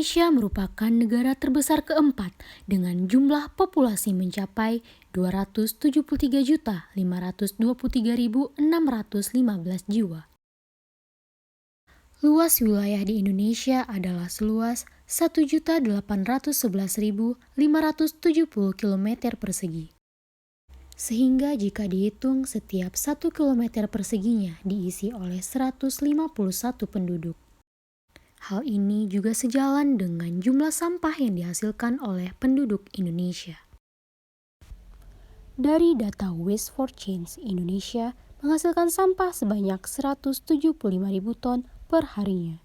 Indonesia merupakan negara terbesar keempat dengan jumlah populasi mencapai 273.523.615 jiwa. Luas wilayah di Indonesia adalah seluas 1.811.570 km persegi. Sehingga jika dihitung setiap 1 km perseginya diisi oleh 151 penduduk. Hal ini juga sejalan dengan jumlah sampah yang dihasilkan oleh penduduk Indonesia. Dari data Waste for Change, Indonesia menghasilkan sampah sebanyak 175.000 ton per harinya.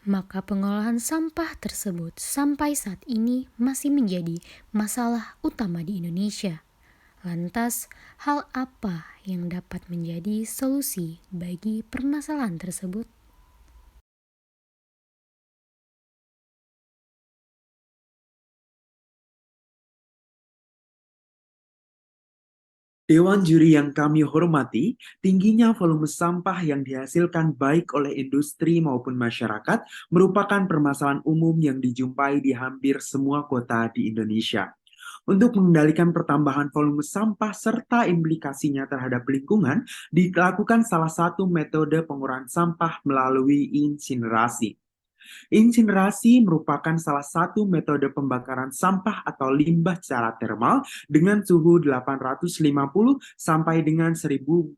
Maka pengolahan sampah tersebut sampai saat ini masih menjadi masalah utama di Indonesia. Lantas, hal apa yang dapat menjadi solusi bagi permasalahan tersebut? Dewan juri yang kami hormati, tingginya volume sampah yang dihasilkan baik oleh industri maupun masyarakat merupakan permasalahan umum yang dijumpai di hampir semua kota di Indonesia. Untuk mengendalikan pertambahan volume sampah serta implikasinya terhadap lingkungan, dilakukan salah satu metode pengurangan sampah melalui insinerasi. Insinerasi merupakan salah satu metode pembakaran sampah atau limbah secara termal dengan suhu 850 sampai dengan 1400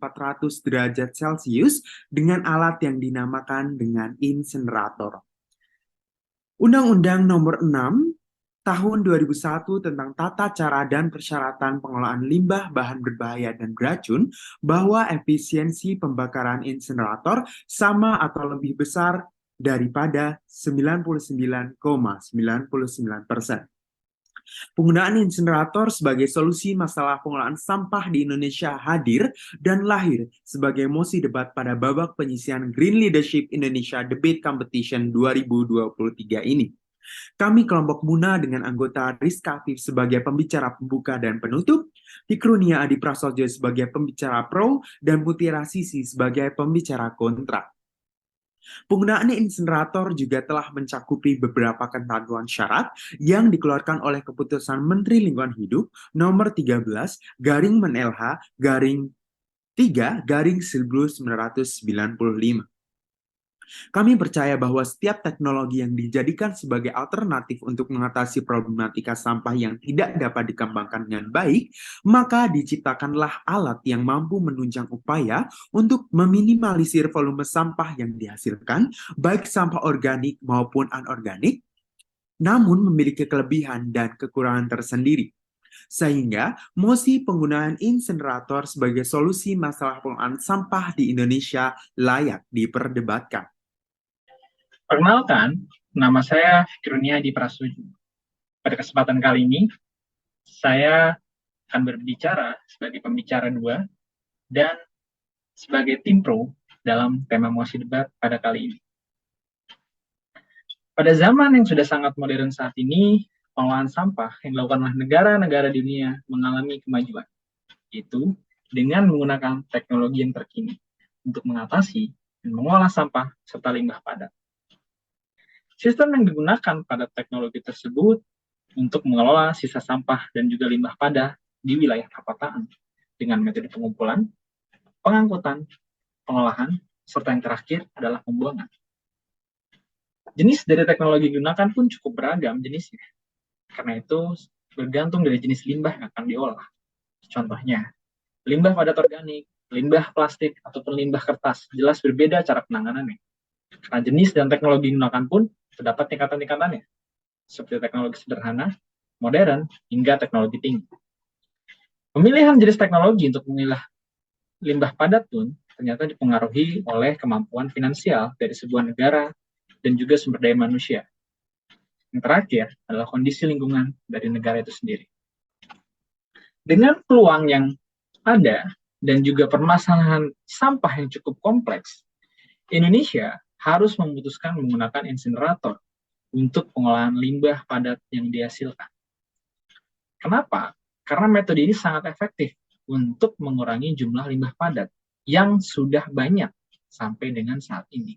derajat Celcius dengan alat yang dinamakan dengan insinerator. Undang-Undang Nomor 6 Tahun 2001 tentang tata cara dan persyaratan pengelolaan limbah bahan berbahaya dan beracun bahwa efisiensi pembakaran insinerator sama atau lebih besar daripada 99,99%. Penggunaan insinerator sebagai solusi masalah pengelolaan sampah di Indonesia hadir dan lahir sebagai mosi debat pada babak penyisian Green Leadership Indonesia Debate Competition 2023 ini. Kami kelompok Muna dengan anggota Rizka Afif sebagai pembicara pembuka dan penutup, Fikrunia Adi Prasojo sebagai pembicara pro, dan Mutiara Sisi sebagai pembicara kontra. Penggunaan insinerator juga telah mencakupi beberapa ketentuan syarat yang dikeluarkan oleh Keputusan Menteri Lingkungan Hidup Nomor 13 garing Men-LH garing 3 garing 1995. Kami percaya bahwa setiap teknologi yang dijadikan sebagai alternatif untuk mengatasi problematika sampah yang tidak dapat dikembangkan dengan baik, maka diciptakanlah alat yang mampu menunjang upaya untuk meminimalisir volume sampah yang dihasilkan, baik sampah organik maupun anorganik, namun memiliki kelebihan dan kekurangan tersendiri. Sehingga mosi penggunaan insinerator sebagai solusi masalah pengelolaan sampah di Indonesia layak diperdebatkan. Perkenalkan, nama saya Fikrunia Adi Prasojo. Pada kesempatan kali ini, saya akan berbicara sebagai pembicara 2 dan sebagai tim pro dalam tema mosi debat pada kali ini. Pada zaman yang sudah sangat modern saat ini, pengolahan sampah yang dilakukan oleh negara-negara di dunia mengalami kemajuan, yaitu dengan menggunakan teknologi yang terkini untuk mengatasi dan mengolah sampah serta limbah padat. Sistem yang digunakan pada teknologi tersebut untuk mengelola sisa sampah dan juga limbah padat di wilayah perkotaan dengan metode pengumpulan, pengangkutan, pengolahan, serta yang terakhir adalah pembuangan. Jenis dari teknologi digunakan pun cukup beragam jenisnya. Karena itu bergantung dari jenis limbah yang akan diolah. Contohnya, limbah padat organik, limbah plastik, ataupun limbah kertas jelas berbeda cara penanganannya. Karena jenis dan teknologi digunakan pun terdapat tingkatan-tingkatannya, seperti teknologi sederhana, modern, hingga teknologi tinggi. Pemilihan jenis teknologi untuk memilah limbah padat pun ternyata dipengaruhi oleh kemampuan finansial dari sebuah negara dan juga sumber daya manusia. Yang terakhir adalah kondisi lingkungan dari negara itu sendiri. Dengan peluang yang ada dan juga permasalahan sampah yang cukup kompleks, Indonesia harus memutuskan menggunakan insinerator untuk pengolahan limbah padat yang dihasilkan. Kenapa? Karena metode ini sangat efektif untuk mengurangi jumlah limbah padat yang sudah banyak sampai dengan saat ini.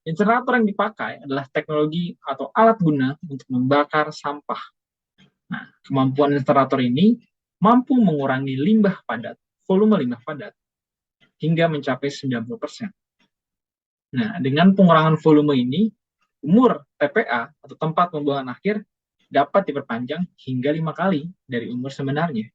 Insenerator yang dipakai adalah teknologi atau alat guna untuk membakar sampah. Nah, kemampuan insenerator ini mampu mengurangi limbah padat, volume limbah padat, hingga mencapai 90%. Nah, dengan pengurangan volume ini, umur TPA atau tempat pembuangan akhir dapat diperpanjang hingga 5 kali dari umur sebenarnya.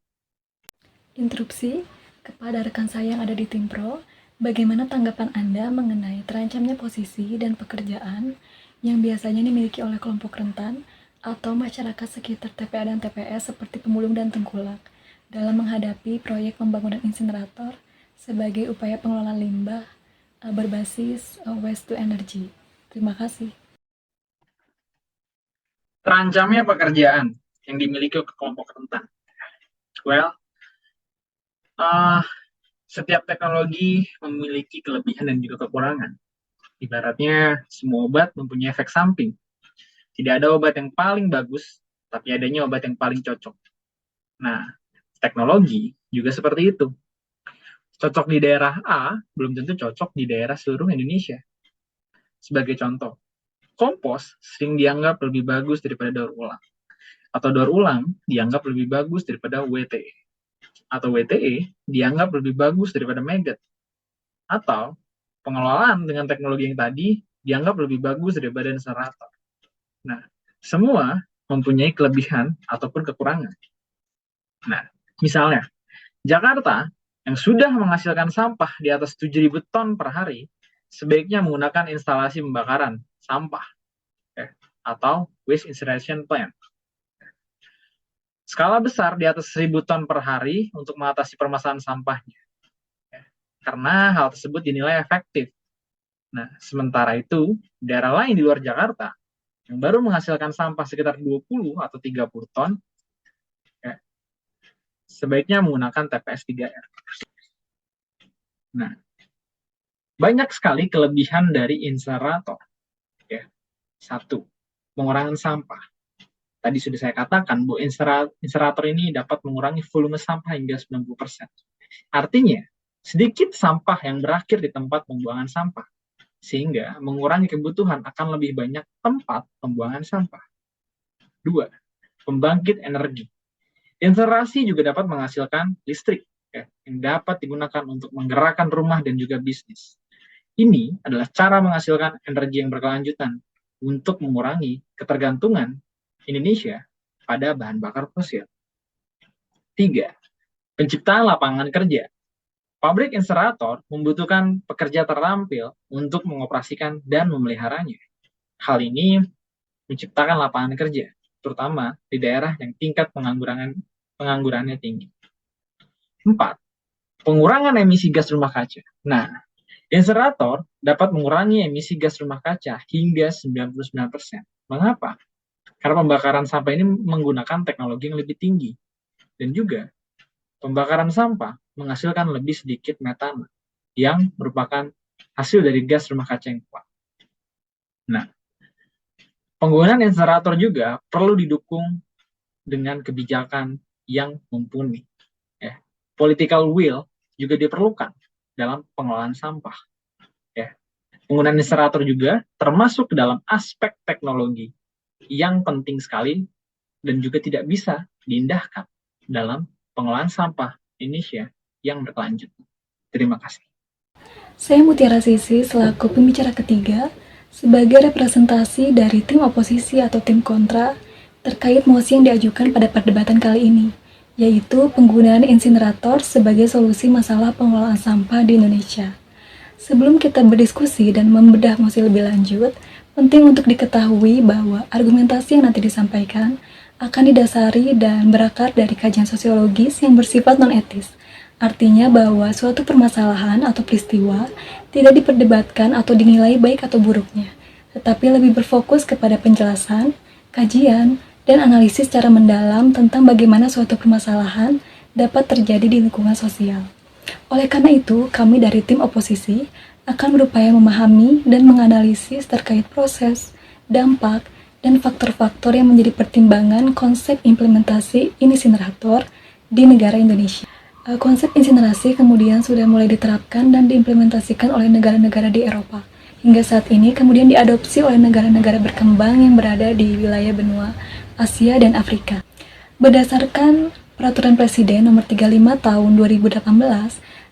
Interupsi, kepada rekan saya yang ada di tim Pro, bagaimana tanggapan Anda mengenai terancamnya posisi dan pekerjaan yang biasanya dimiliki oleh kelompok rentan atau masyarakat sekitar TPA dan TPS seperti pemulung dan tengkulak dalam menghadapi proyek pembangunan insinerator sebagai upaya pengelolaan limbah berbasis waste to energy. Terima kasih. Terancamnya pekerjaan yang dimiliki kelompok rentan. Well, setiap teknologi memiliki kelebihan dan juga kekurangan. Ibaratnya semua obat mempunyai efek samping. Tidak ada obat yang paling bagus, tapi adanya obat yang paling cocok. Nah, teknologi juga seperti itu. Cocok di daerah A, belum tentu cocok di daerah seluruh Indonesia. Sebagai contoh, kompos sering dianggap lebih bagus daripada daur ulang. Atau daur ulang dianggap lebih bagus daripada WTE. Atau WTE dianggap lebih bagus daripada maggot. Atau pengelolaan dengan teknologi yang tadi dianggap lebih bagus daripada insenerator. Nah, semua mempunyai kelebihan ataupun kekurangan. Nah, misalnya, Jakarta yang sudah menghasilkan sampah di atas 7.000 ton per hari, sebaiknya menggunakan instalasi pembakaran sampah atau waste incineration plant. Skala besar di atas 1.000 ton per hari untuk mengatasi permasalahan sampahnya. Karena hal tersebut dinilai efektif. Nah, sementara itu, daerah lain di luar Jakarta yang baru menghasilkan sampah sekitar 20 atau 30 ton, sebaiknya menggunakan TPS 3R. Nah, banyak sekali kelebihan dari insenerator. Satu, pengurangan sampah. Tadi sudah saya katakan bahwa insenerator ini dapat mengurangi volume sampah hingga 90%. Artinya, sedikit sampah yang berakhir di tempat pembuangan sampah, sehingga mengurangi kebutuhan akan lebih banyak tempat pembuangan sampah. Dua, pembangkit energi. Insenerasi juga dapat menghasilkan listrik yang dapat digunakan untuk menggerakkan rumah dan juga bisnis. Ini adalah cara menghasilkan energi yang berkelanjutan untuk mengurangi ketergantungan Indonesia pada bahan bakar fosil. Tiga, penciptaan lapangan kerja. Pabrik insenerator membutuhkan pekerja terampil untuk mengoperasikan dan memeliharanya. Hal ini menciptakan lapangan kerja, terutama di daerah yang tingkat penganggurannya tinggi. 4. Pengurangan emisi gas rumah kaca. Nah, insenerator dapat mengurangi emisi gas rumah kaca hingga 99%. Mengapa? Karena pembakaran sampah ini menggunakan teknologi yang lebih tinggi. Dan juga, pembakaran sampah menghasilkan lebih sedikit metana, yang merupakan hasil dari gas rumah kaca yang kuat. Nah, penggunaan insenerator juga perlu didukung dengan kebijakan yang mumpuni. Political will juga diperlukan dalam pengelolaan sampah. Penggunaan insenerator juga termasuk ke dalam aspek teknologi yang penting sekali dan juga tidak bisa diindahkan dalam pengelolaan sampah Indonesia yang berkelanjutan. Terima kasih. Saya Mutiara Sisi selaku pembicara ketiga sebagai representasi dari tim oposisi atau tim kontra terkait mosi yang diajukan pada perdebatan kali ini, yaitu penggunaan insinerator sebagai solusi masalah pengelolaan sampah di Indonesia. Sebelum kita berdiskusi dan membedah mosi lebih lanjut, penting untuk diketahui bahwa argumentasi yang nanti disampaikan akan didasari dan berakar dari kajian sosiologis yang bersifat non-etis. Artinya bahwa suatu permasalahan atau peristiwa tidak diperdebatkan atau dinilai baik atau buruknya, tetapi lebih berfokus kepada penjelasan, kajian, dan analisis secara mendalam tentang bagaimana suatu permasalahan dapat terjadi di lingkungan sosial. Oleh karena itu, kami dari tim oposisi akan berupaya memahami dan menganalisis terkait proses, dampak, dan faktor-faktor yang menjadi pertimbangan konsep implementasi insinerator di negara Indonesia. Konsep insinerasi kemudian sudah mulai diterapkan dan diimplementasikan oleh negara-negara di Eropa, hingga saat ini kemudian diadopsi oleh negara-negara berkembang yang berada di wilayah benua Asia dan Afrika. Berdasarkan Peraturan Presiden Nomor 35 Tahun 2018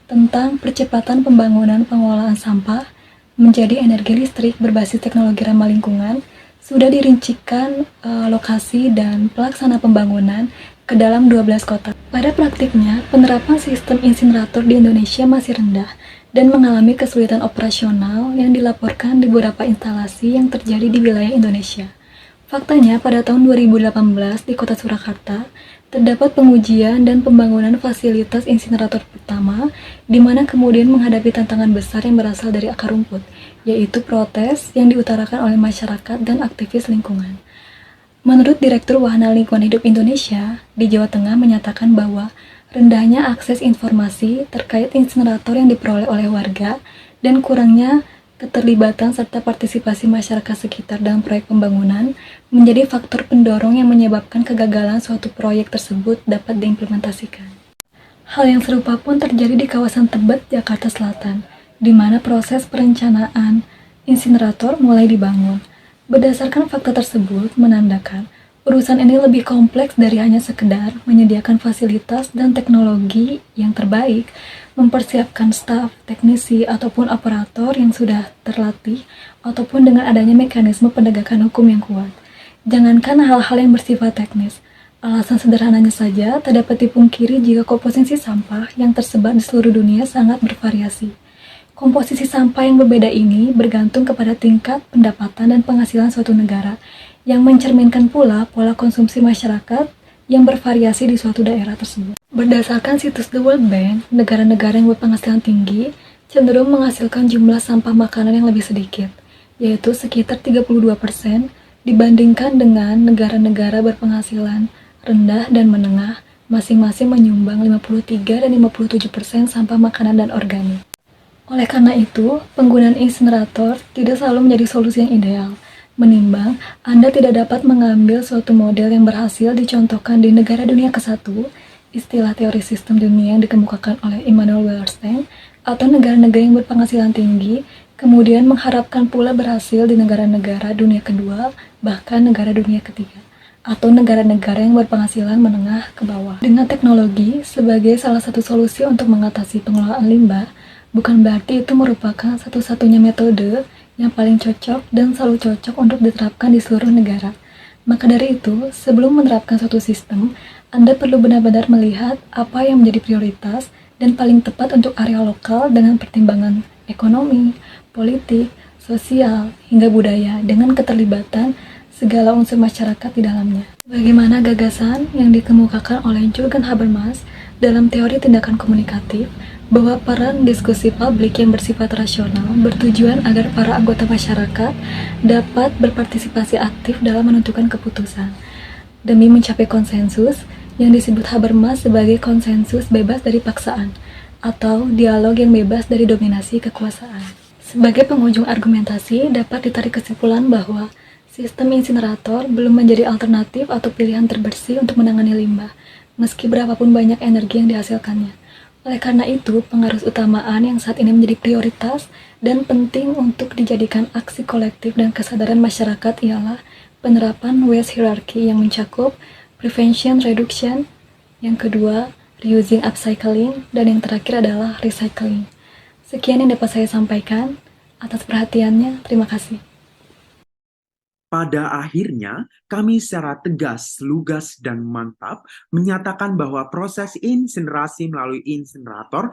tentang percepatan pembangunan pengelolaan sampah menjadi energi listrik berbasis teknologi ramah lingkungan, sudah dirincikan lokasi dan pelaksana pembangunan ke dalam 12 kota. Pada praktiknya, penerapan sistem insinerator di Indonesia masih rendah dan mengalami kesulitan operasional yang dilaporkan di beberapa instalasi yang terjadi di wilayah Indonesia. Faktanya, pada tahun 2018 di Kota Surakarta, terdapat pengujian dan pembangunan fasilitas insinerator pertama, di mana kemudian menghadapi tantangan besar yang berasal dari akar rumput, yaitu protes yang diutarakan oleh masyarakat dan aktivis lingkungan. Menurut Direktur Wahana Lingkungan Hidup Indonesia, di Jawa Tengah menyatakan bahwa rendahnya akses informasi terkait insinerator yang diperoleh oleh warga dan kurangnya keterlibatan serta partisipasi masyarakat sekitar dalam proyek pembangunan menjadi faktor pendorong yang menyebabkan kegagalan suatu proyek tersebut dapat diimplementasikan. Hal yang serupa pun terjadi di kawasan Tebet, Jakarta Selatan, di mana proses perencanaan insinerator mulai dibangun. Berdasarkan fakta tersebut menandakan urusan ini lebih kompleks dari hanya sekedar menyediakan fasilitas dan teknologi yang terbaik, mempersiapkan staf, teknisi, ataupun operator yang sudah terlatih, ataupun dengan adanya mekanisme penegakan hukum yang kuat. Jangankan hal-hal yang bersifat teknis, alasan sederhananya saja tak dapat dipungkiri jika komposisi sampah yang tersebar di seluruh dunia sangat bervariasi. Komposisi sampah yang berbeda ini bergantung kepada tingkat pendapatan dan penghasilan suatu negara, yang mencerminkan pula pola konsumsi masyarakat yang bervariasi di suatu daerah tersebut. Berdasarkan situs The World Bank, negara-negara yang berpenghasilan tinggi cenderung menghasilkan jumlah sampah makanan yang lebih sedikit, yaitu sekitar 32% dibandingkan dengan negara-negara berpenghasilan rendah dan menengah, masing-masing menyumbang 53 dan 57% sampah makanan dan organik. Oleh karena itu, penggunaan insinerator tidak selalu menjadi solusi yang ideal. Menimbang, Anda tidak dapat mengambil suatu model yang berhasil dicontohkan di negara dunia ke-1, istilah teori sistem dunia yang dikemukakan oleh Immanuel Wallerstein, atau negara-negara yang berpenghasilan tinggi, kemudian mengharapkan pula berhasil di negara-negara dunia kedua, bahkan negara dunia ketiga, atau negara-negara yang berpenghasilan menengah ke bawah. Dengan teknologi sebagai salah satu solusi untuk mengatasi pengelolaan limbah, bukan berarti itu merupakan satu-satunya metode yang paling cocok dan selalu cocok untuk diterapkan di seluruh negara. Maka dari itu, sebelum menerapkan suatu sistem, Anda perlu benar-benar melihat apa yang menjadi prioritas dan paling tepat untuk area lokal dengan pertimbangan ekonomi, politik, sosial, hingga budaya dengan keterlibatan segala unsur masyarakat di dalamnya. Bagaimana gagasan yang dikemukakan oleh Jürgen Habermas dalam teori tindakan komunikatif bahwa peran diskusi publik yang bersifat rasional bertujuan agar para anggota masyarakat dapat berpartisipasi aktif dalam menentukan keputusan demi mencapai konsensus yang disebut Habermas sebagai konsensus bebas dari paksaan atau dialog yang bebas dari dominasi kekuasaan. Sebagai penghujung argumentasi, dapat ditarik kesimpulan bahwa sistem insinerator belum menjadi alternatif atau pilihan terbersih untuk menangani limbah, meski berapapun banyak energi yang dihasilkannya. Oleh karena itu, pengarus utamaan yang saat ini menjadi prioritas dan penting untuk dijadikan aksi kolektif dan kesadaran masyarakat ialah penerapan waste hierarchy yang mencakup prevention reduction, yang kedua reusing upcycling, dan yang terakhir adalah recycling. Sekian yang dapat saya sampaikan. Atas perhatiannya, terima kasih. Pada akhirnya, kami secara tegas, lugas, dan mantap menyatakan bahwa proses insinerasi melalui insinerator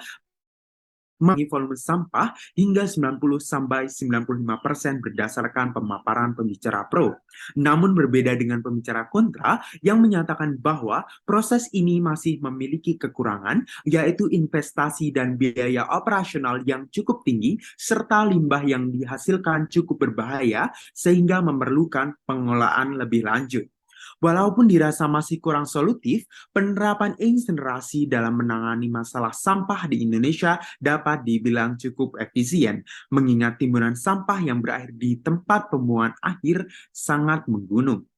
mengurangi volume sampah hingga 90-95% berdasarkan pemaparan pembicara pro. Namun berbeda dengan pembicara kontra yang menyatakan bahwa proses ini masih memiliki kekurangan, yaitu investasi dan biaya operasional yang cukup tinggi, serta limbah yang dihasilkan cukup berbahaya sehingga memerlukan pengelolaan lebih lanjut. Walaupun dirasa masih kurang solutif, penerapan insinerasi dalam menangani masalah sampah di Indonesia dapat dibilang cukup efisien, mengingat timbunan sampah yang berakhir di tempat pembuangan akhir sangat menggunung.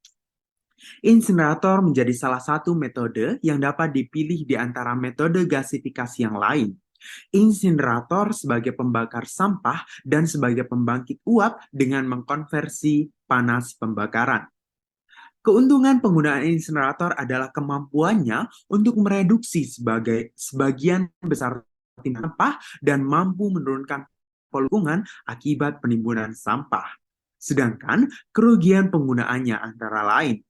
Insinerator menjadi salah satu metode yang dapat dipilih di antara metode gasifikasi yang lain. Insinerator sebagai pembakar sampah dan sebagai pembangkit uap dengan mengkonversi panas pembakaran. Keuntungan penggunaan insinerator adalah kemampuannya untuk mereduksi sebagian besar timbunan sampah dan mampu menurunkan polusi akibat penimbunan sampah. Sedangkan kerugian penggunaannya antara lain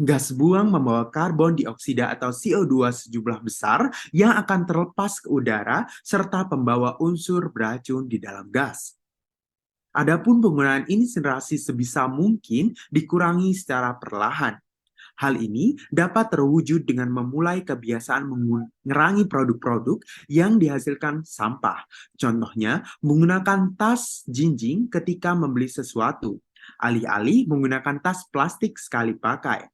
gas buang membawa karbon dioksida atau CO2 sejumlah besar yang akan terlepas ke udara serta pembawa unsur beracun di dalam gas. Adapun penggunaan insinerasi sebisa mungkin dikurangi secara perlahan. Hal ini dapat terwujud dengan memulai kebiasaan mengurangi produk-produk yang dihasilkan sampah. Contohnya, menggunakan tas jinjing ketika membeli sesuatu, alih-alih menggunakan tas plastik sekali pakai.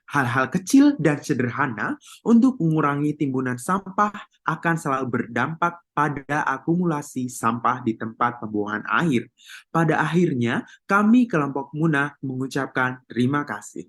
Hal-hal kecil dan sederhana untuk mengurangi timbunan sampah akan selalu berdampak pada akumulasi sampah di tempat pembuangan air. Pada akhirnya, kami kelompok Munah mengucapkan terima kasih.